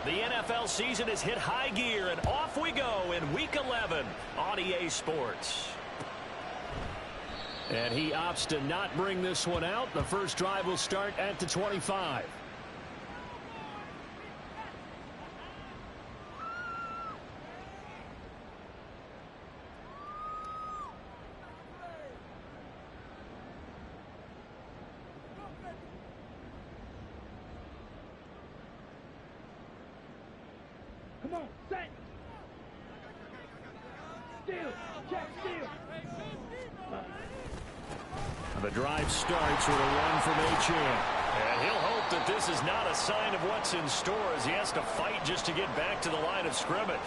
The NFL season has hit high gear, and off we go in Week 11 on EA Sports. And he opts to not bring this one out. The first drive will start at the 25. Come on, set. Steal, check, steal. The drive starts with a run from Achane. And he'll hope that this is not a sign of what's in store as he has to fight just to get back to the line of scrimmage.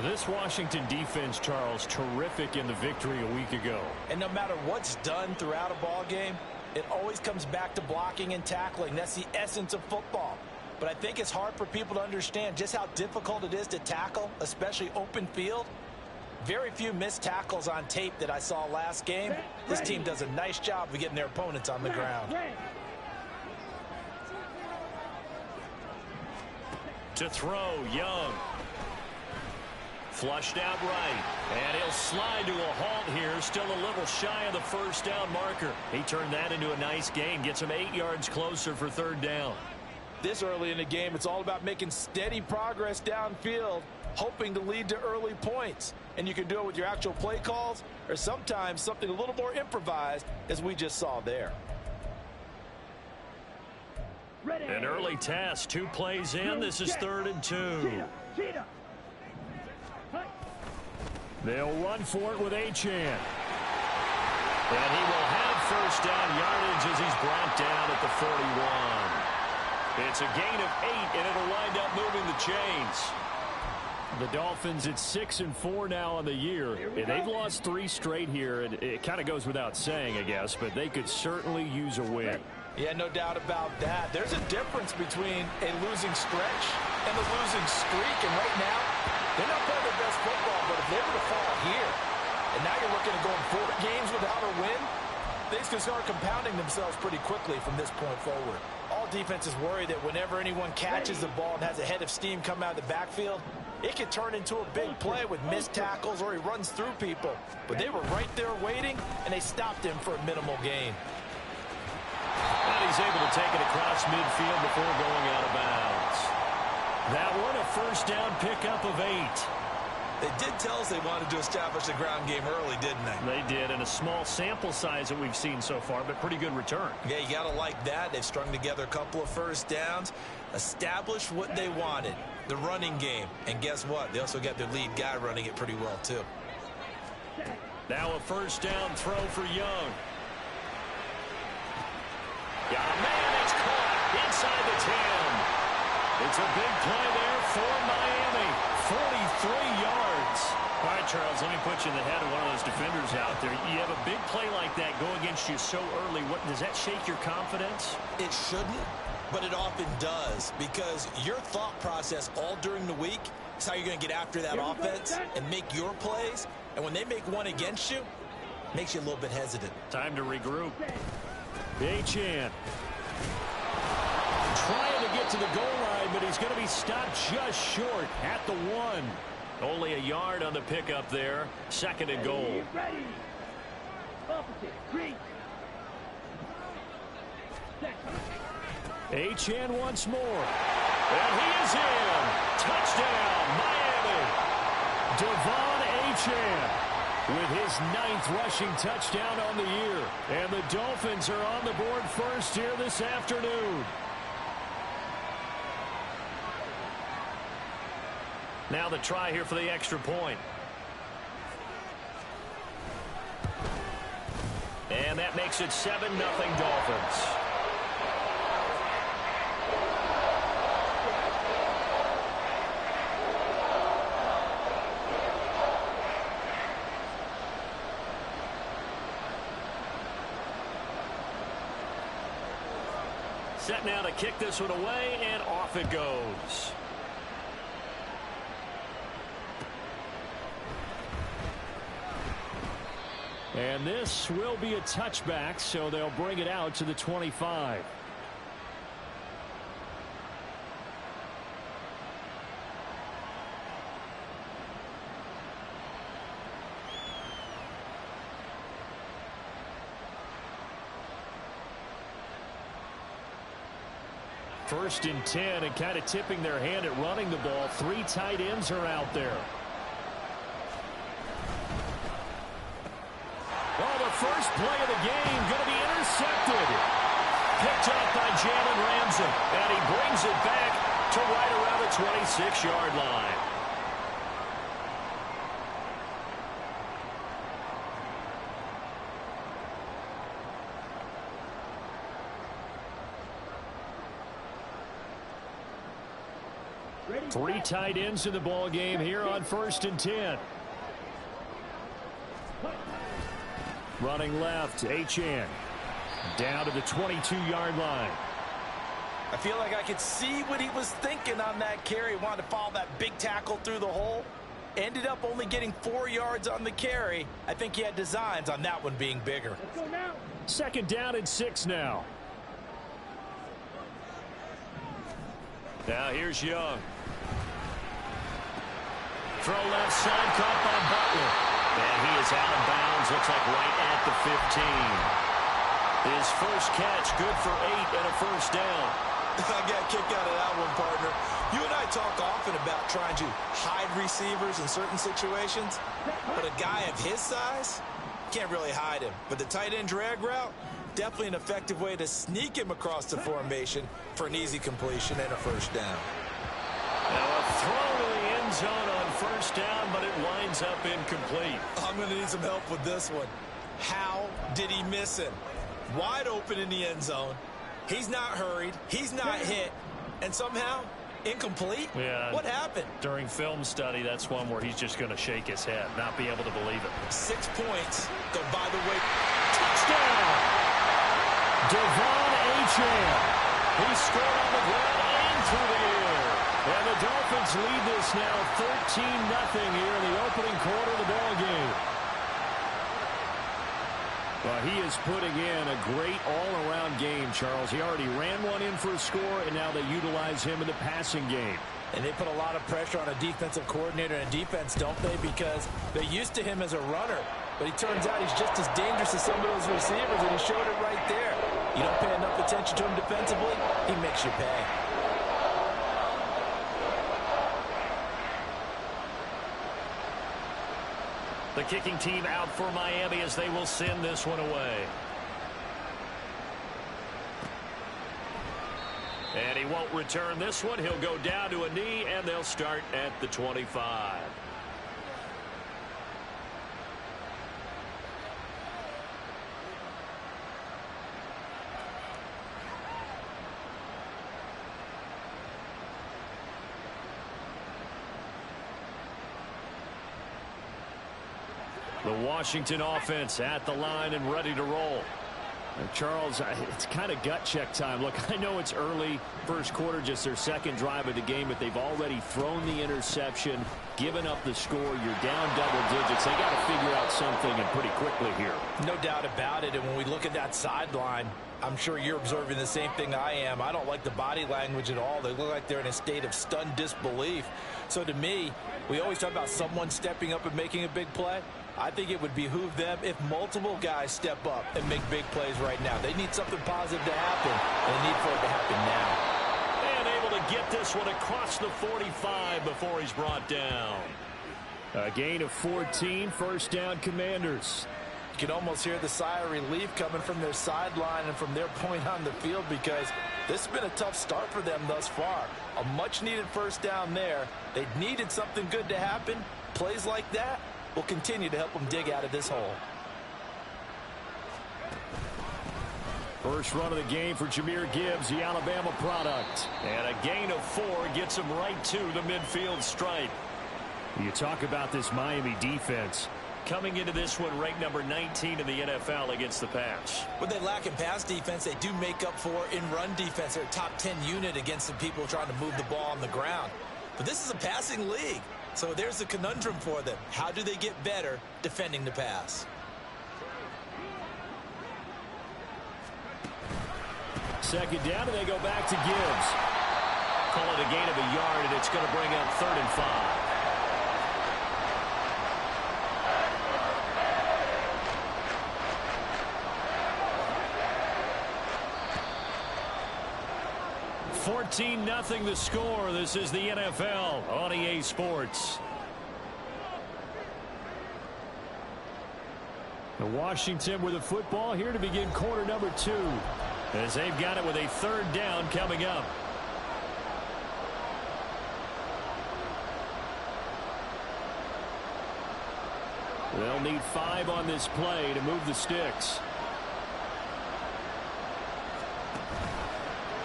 This Washington defense, Charles, terrific in the victory a week ago. And no matter what's done throughout a ball game, it always comes back to blocking and tackling. That's the essence of football. But I think it's hard for people to understand just how difficult it is to tackle, especially open field. Very few missed tackles on tape that I saw last game. This team does a nice job of getting their opponents on the ground. To throw, Young. Flushed out right. And he'll slide to a halt here. Still a little shy of the first down marker. He turned that into a nice gain. Gets him 8 yards closer for third down. This early in the game, it's all about making steady progress downfield, hoping to lead to early points. And you can do it with your actual play calls or sometimes something a little more improvised, as we just saw there. An early test, 2 plays in. This is 3rd and 2. They'll run for it with Achane. And he will have first down yardage as he's brought down at the 41. It's a gain of 8, and it'll wind up moving the chains. The Dolphins at 6-4 now on the year. They've lost 3 straight here, and it kind of goes without saying, I guess, but they could certainly use a win. Yeah, no doubt about that. There's a difference between a losing stretch and a losing streak, and right now, they're not playing their best football, but if they were to fall here, and now you're looking at going 4 games without a win, things can start compounding themselves pretty quickly from this point forward. All defenses worry that whenever anyone catches the ball and has a head of steam come out of the backfield, it can turn into a big play with missed tackles or he runs through people. But they were right there waiting, and they stopped him for a minimal gain. And he's able to take it across midfield before going out of bounds. That one, a first down pickup of 8. They did tell us they wanted to establish the ground game early, didn't they? They did, and a small sample size that we've seen so far, but pretty good return. Yeah, you got to like that. They've strung together a couple of first downs, established what they wanted, the running game. And guess what? They also got their lead guy running it pretty well, too. Now a first down throw for Young. Got a man, it's caught inside the 10. It's a big play there for Miami. 43 yards. All right, Charles, let me put you in the head of one of those defenders out there. You have a big play like that go against you so early. What does that shake your confidence? It shouldn't, but it often does, because your thought process all during the week is how you're going to get after that offense and make your plays. And when they make one against you, it makes you a little bit hesitant. Time to regroup. Achane trying to get to the goal line, but he's going to be stopped just short at the 1. Only a yard on the pickup there. 2nd and goal. Achane once more. And he is in. Touchdown, Miami. Devon Achane with his 9th rushing touchdown on the year. And the Dolphins are on the board first here this afternoon. Now the try here for the extra point. And that makes it 7-0 Dolphins. Set now to kick this one away, and off it goes. And this will be a touchback, so they'll bring it out to the 25. First and 10, and kind of tipping their hand at running the ball. 3 tight ends are out there. Oh, the first play of the game going to be intercepted. Picked up by Jalen Ramsey, and he brings it back to right around the 26-yard line. Three tight ends in the ball game here on first and 10. Running left, Achane. Down to the 22-yard line. I feel like I could see what he was thinking on that carry. Wanted to follow that big tackle through the hole. Ended up only getting 4 yards on the carry. I think he had designs on that one being bigger. Let's go now. Second down and 6 now. Now here's Young. Throw left side, caught by Butler. And he is out of bounds, looks like right at the 15. His first catch, good for 8 and a first down. I got a kick out of that one, partner. You and I talk often about trying to hide receivers in certain situations, but a guy of his size, can't really hide him. But the tight end drag route, definitely an effective way to sneak him across the formation for an easy completion and a first down. Now a throw to the end zone on first down, but it winds up incomplete. I'm going to need some help with this one. How did he miss him? Wide open in the end zone. He's not hurried. He's not hit. And somehow, incomplete? Yeah. What happened? During film study, that's one where he's just going to shake his head, not be able to believe it. 6 points. Go, by the way, Touchdown! Devon Achane. He scored on the ground and through the air. And the Dolphins lead this now 13-0 here in the opening quarter of the ball game. Well, he is putting in a great all-around game, Charles. He already ran one in for a score, and now they utilize him in the passing game. and they put a lot of pressure on a defensive coordinator and defense, don't they? Because they're used to him as a runner. But he turns out he's just as dangerous as some of those receivers, and he showed it right there. You don't pay enough attention to him defensively, he makes you pay. The kicking team out for Miami as they will send this one away. And he won't return this one. He'll go down to a knee, and they'll start at the 25. The Washington offense at the line and ready to roll. Charles, it's kind of gut check time. Look, I know it's early, first quarter, just their second drive of the game, but they've already thrown the interception, given up the score. You're down double digits. They got to figure out something, and pretty quickly here. No doubt about it. And when we look at that sideline, I'm sure you're observing the same thing I am. I don't like the body language at all. They look like they're in a state of stunned disbelief. So to me, we always talk about someone stepping up and making a big play. I think it would behoove them if multiple guys step up and make big plays right now. They need something positive to happen, and they need for it to happen now. And able to get this one across the 45 before he's brought down. A gain of 14, first down Commanders. You can almost hear the sigh of relief coming from their sideline and from their point on the field, because this has been a tough start for them thus far. A much-needed first down there. They needed something good to happen. Plays like that will continue to help them dig out of this hole. First run of the game for Jahmyr Gibbs, the Alabama product. And a gain of 4 gets him right to the midfield stripe. You talk about this Miami defense. Coming into this one ranked number 19 in the NFL against the pass. What they lack in pass defense, they do make up for in run defense. They're a top 10 unit against the people trying to move the ball on the ground. But this is a passing league. So there's a conundrum for them. How do they get better defending the pass? Second down, and they go back to Gibbs. Call it a gain of a yard, and it's going to bring up 3rd and 5. 14-0 the score. This is the NFL on EA Sports. Washington with the football here to begin quarter number 2, as they've got it with a 3rd down coming up. They'll need 5 on this play to move the sticks.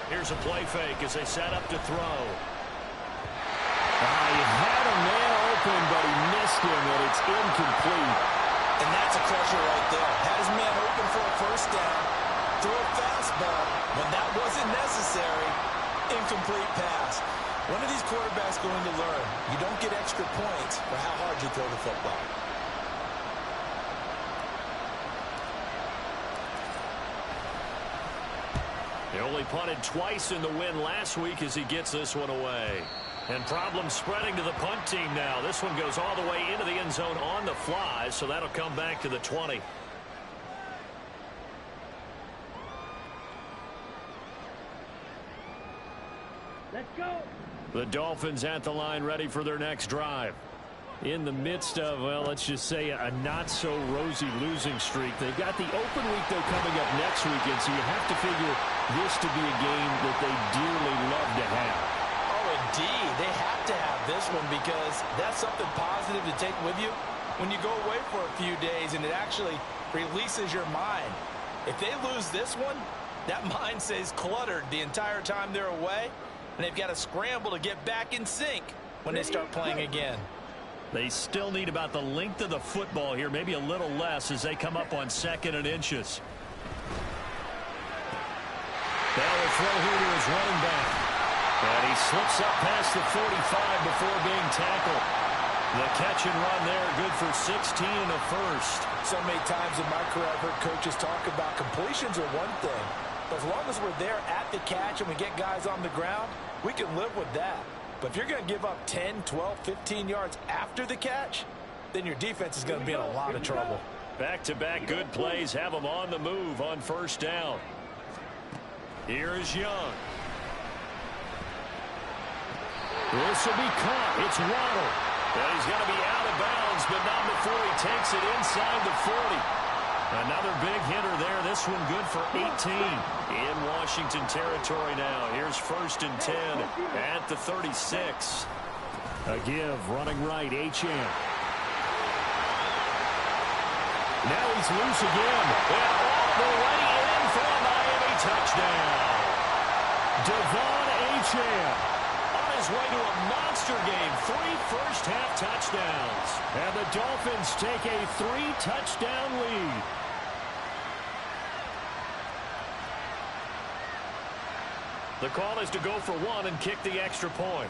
Here's a play fake as they set up to throw. He had a man open, but he missed him, and it's incomplete. And that's a crusher right there. Had his man open for a 1st down. Throw a fastball when that wasn't necessary. Incomplete pass. When are these quarterbacks going to learn? You don't get extra points for how hard you throw the football. He only punted twice in the win last week as he gets this one away. And problems spreading to the punt team now. This one goes all the way into the end zone on the fly, so that'll come back to the 20. Let's go. The Dolphins at the line ready for their next drive. In the midst of, well, let's just say a not-so-rosy losing streak. They've got the open week, though, coming up next weekend, so you have to figure this to be a game that they dearly love to have. Oh, indeed. They have to have this one because that's something positive to take with you when you go away for a few days, and it actually releases your mind. If they lose this one, that mind stays cluttered the entire time they're away, and they've got to scramble to get back in sync when they start playing again. They still need about the length of the football here, maybe a little less as they come up on 2nd and inches. They'll throw here to his running back. And he slips up past the 45 before being tackled. The catch and run there, good for 16 and a 1st. So many times in my career I've heard coaches talk about completions are one thing. But as long as we're there at the catch and we get guys on the ground, we can live with that. But if you're going to give up 10, 12, 15 yards after the catch, then your defense is going to be in a lot of trouble. Back-to-back good plays have them on the move on 1st down. Here is Young. This will be caught. It's Waddle. And he's going to be out of bounds, but not before he takes it inside the 40. Another big hitter there. This one good for 18. In Washington territory now. Here's 1st and 10 at the 36. A give, running right, Achane. Now he's loose again. And all the way in for a Miami touchdown. Devon Achane on his way to a monster game. 3 first-half touchdowns. And the Dolphins take a 3-touchdown lead. The call is to go for 1 and kick the extra point.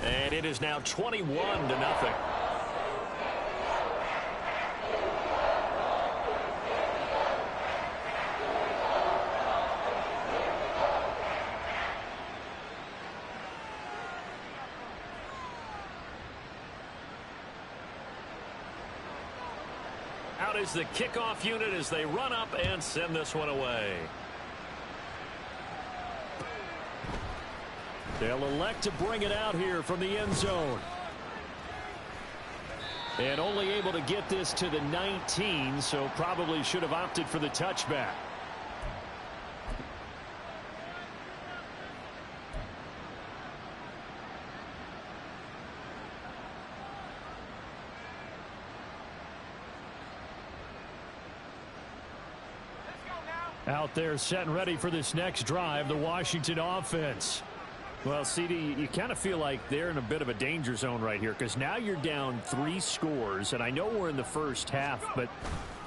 And it is now 21-0. Out is the kickoff unit as they run up and send this one away. They'll elect to bring it out here from the end zone. And only able to get this to the 19, so probably should have opted for the touchback. Out there set and ready for this next drive, the Washington offense. Well, CD, you kind of feel like they're in a bit of a danger zone right here because now you're down 3 scores, and I know we're in the first half, but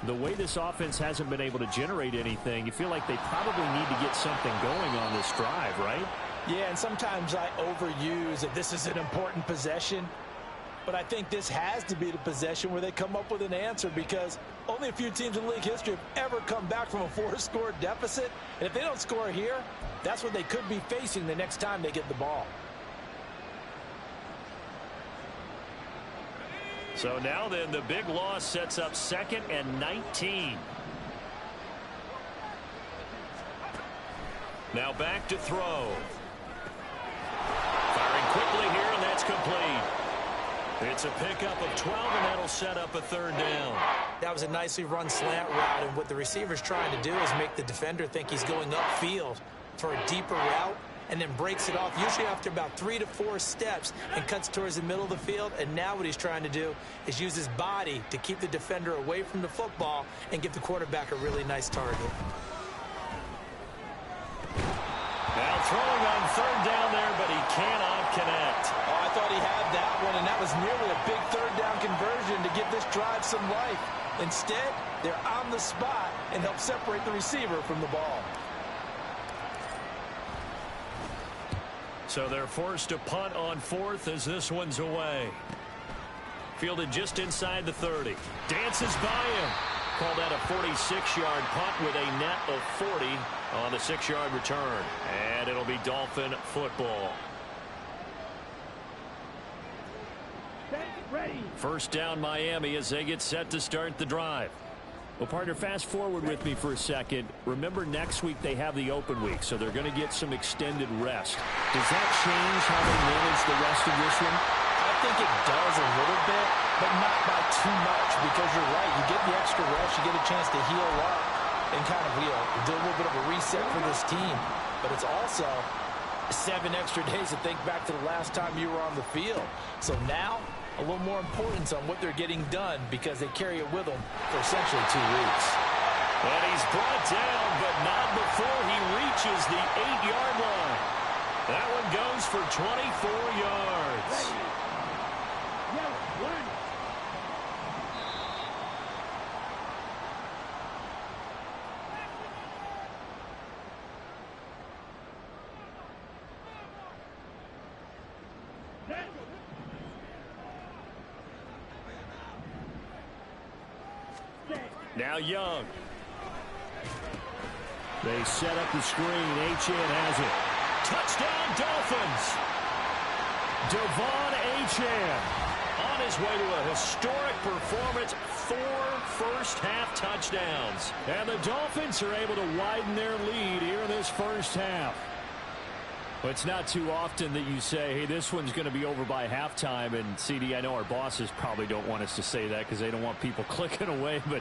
the way this offense hasn't been able to generate anything, you feel like they probably need to get something going on this drive, right? Yeah, and sometimes I overuse that this is an important possession. But I think this has to be the possession where they come up with an answer because only a few teams in league history have ever come back from a 4-score deficit. And if they don't score here, that's what they could be facing the next time they get the ball. So now then, the big loss sets up 2nd and 19. Now back to throw. Firing quickly here, and that's complete. It's a pickup of 12, and that'll set up a third down. That was a nicely run slant route, and what the receiver's trying to do is make the defender think he's going upfield for a deeper route, and then breaks it off, usually after about 3 to 4 steps, and cuts towards the middle of the field. And now what he's trying to do is use his body to keep the defender away from the football and give the quarterback a really nice target. Now throwing on third down there, but he cannot connect. Oh, I thought he had that one, and that was nearly a big third down conversion to give this drive some life. Instead, they're on the spot and help separate the receiver from the ball. So they're forced to punt on fourth as this one's away. Fielded just inside the 30. Dances by him. Called that a 46-yard punt with a net of 40 on the 6-yard return. And it'll be Dolphin football. Ready. First down Miami as they get set to start the drive. Well, partner, fast forward with me for a second. Remember, next week they have the open week, so they're going to get some extended rest. Does that change how they manage the rest of this one? I think it does a little bit, but not by too much, because you're right. You get the extra rest, you get a chance to heal up and kind of do a little bit of a reset for this team. But it's also 7 extra days to think back to the last time you were on the field. So now, a little more importance on what they're getting done, because they carry it with them for essentially 2 weeks. And he's brought down, but not before he reaches the 8-yard line. That one goes for 24 yards. Now Young. They set up the screen. Achane has it. Touchdown Dolphins. Devon Achane on his way to a historic performance. 4 first-half touchdowns. And the Dolphins are able to widen their lead here in this first half. But it's not too often that you say, hey, this one's going to be over by halftime. And, CD, I know our bosses probably don't want us to say that because they don't want people clicking away. But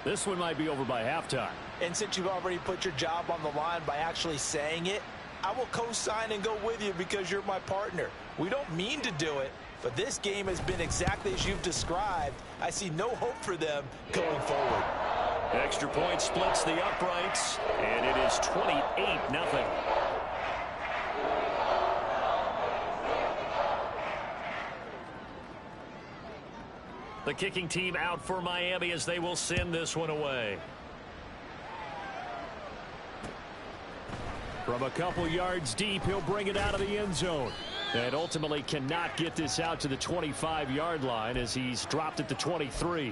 this one might be over by halftime. And since you've already put your job on the line by actually saying it, I will co-sign and go with you because you're my partner. We don't mean to do it, but this game has been exactly as you've described. I see no hope for them going forward. Extra point splits the uprights, and it is 28-0. The kicking team out for Miami as they will send this one away. From a couple yards deep, he'll bring it out of the end zone. And ultimately cannot get this out to the 25-yard line as he's dropped at the 23.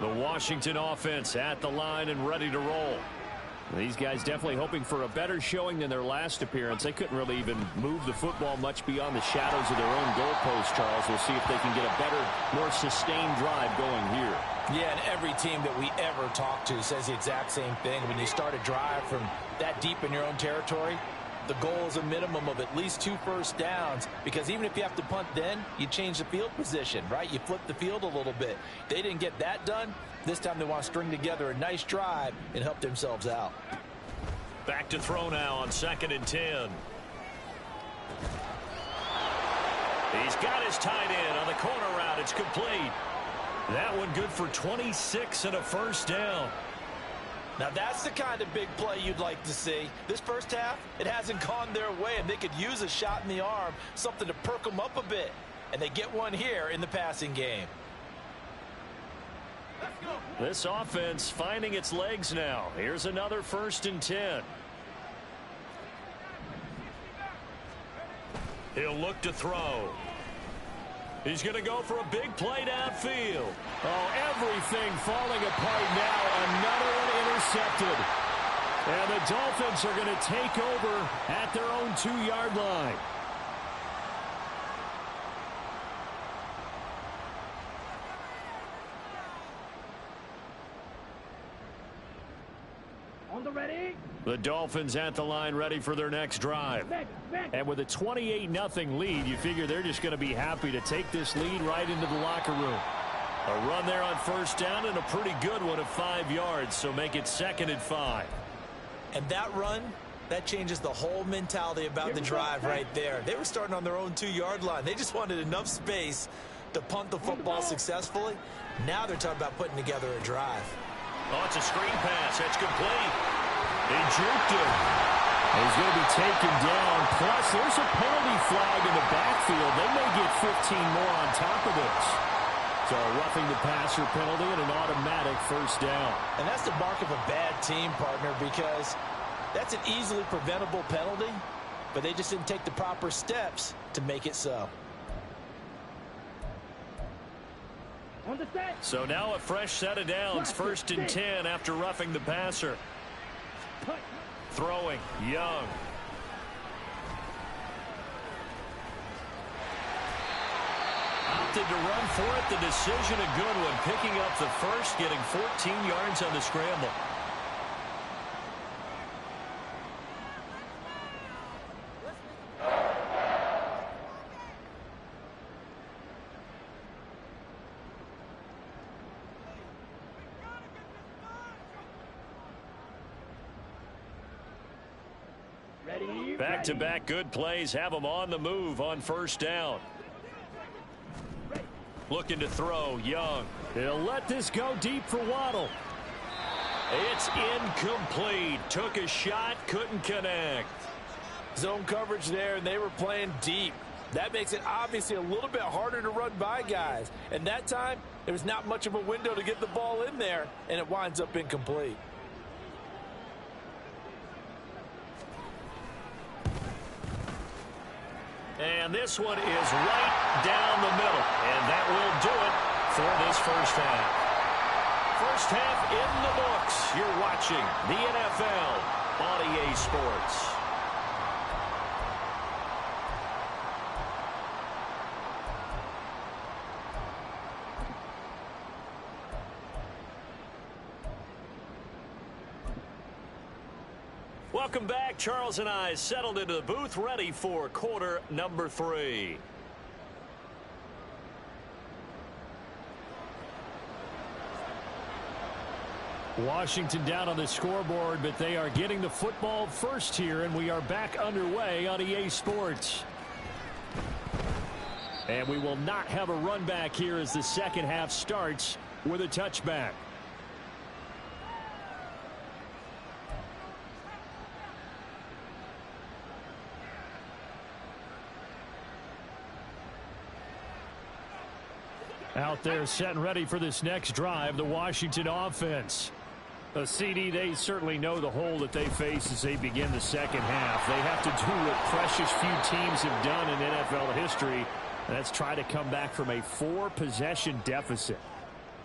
The Washington offense at the line and ready to roll. These guys definitely hoping for a better showing than their last appearance. They couldn't really even move the football much beyond the shadows of their own goalpost, Charles. We'll see if they can get a better, more sustained drive going here. Yeah, and every team that we ever talk to says the exact same thing. When you start a drive from that deep in your own territory, the goal is a minimum of at least 2 first downs, because even if you have to punt then, you change the field position, right? You flip the field a little bit. They didn't get that done. This time they want to string together a nice drive and help themselves out. Back to throw now on 2nd and 10. He's got his tight end on the corner route. It's complete. That one good for 26 and a first down. Now that's the kind of big play you'd like to see. This first half, it hasn't gone their way, and they could use a shot in the arm, something to perk them up a bit. And they get one here in the passing game. This offense finding its legs now. Here's another 1st and 10. He'll look to throw. He's going to go for a big play downfield. Oh, everything falling apart now. Another one intercepted. And the Dolphins are going to take over at their own 2-yard line. On the ready. The Dolphins at the line ready for their next drive. And with a 28-0 lead, you figure they're just going to be happy to take this lead right into the locker room. A run there on first down and a pretty good one of 5 yards, so make it 2nd and 5. And that run, that changes the whole mentality about the drive right there. They were starting on their own 2-yard line. They just wanted enough space to punt the football successfully. Now they're talking about putting together a drive. Oh, it's a screen pass. That's complete. He juked him. He's going to be taken down. Plus, there's a penalty flag in the backfield. They may get 15 more on top of this. So a roughing the passer penalty and an automatic first down. And that's the mark of a bad team, partner, because that's an easily preventable penalty, but they just didn't take the proper steps to make it so. So now a fresh set of downs, 1st and 10 after roughing the passer. Throwing, Young. Opted to run for it. The decision a good one. Picking up the first, getting 14 yards on the scramble. Back-to-back good plays have them on the move on first down. Looking to throw, Young. He'll let this go deep for Waddle. It's incomplete. Took a shot, couldn't connect. Zone coverage there, and they were playing deep. That makes it obviously a little bit harder to run by guys. And that time, there was not much of a window to get the ball in there, and it winds up incomplete. And this one is right down the middle. And that will do it for this first half. First half in the books. You're watching the NFL on EA Sports. Welcome back. Charles and I settled into the booth, ready for quarter number 3. Washington down on the scoreboard, but they are getting the football first here, and we are back underway on EA Sports. And we will not have a run back here as the second half starts with a touchback. Out there set and ready for this next drive, the Washington offense. A CD, they certainly know the hole that they face as they begin the second half. They have to do what precious few teams have done in NFL history, and that's try to come back from a 4-possession deficit.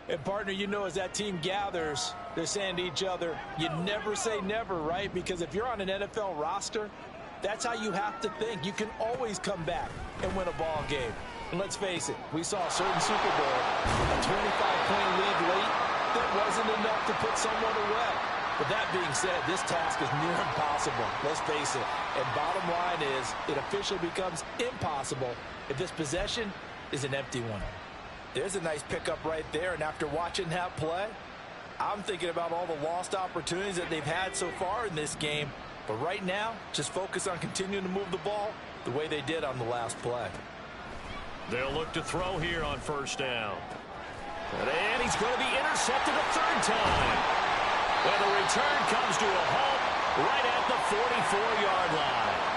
And, partner, you know, as that team gathers, they're saying to each other, you never say never, right? Because if you're on an NFL roster, that's how you have to think. You can always come back and win a ball game. And let's face it, we saw a certain Super Bowl, a 25-point lead late, that wasn't enough to put someone away. But that being said, this task is near impossible. Let's face it. And bottom line is, it officially becomes impossible if this possession is an empty one. There's a nice pickup right there, and after watching that play, I'm thinking about all the lost opportunities that they've had so far in this game. But right now, just focus on continuing to move the ball the way they did on the last play. They'll look to throw here on first down. And he's going to be intercepted a third time. And the return comes to a halt right at the 44-yard line.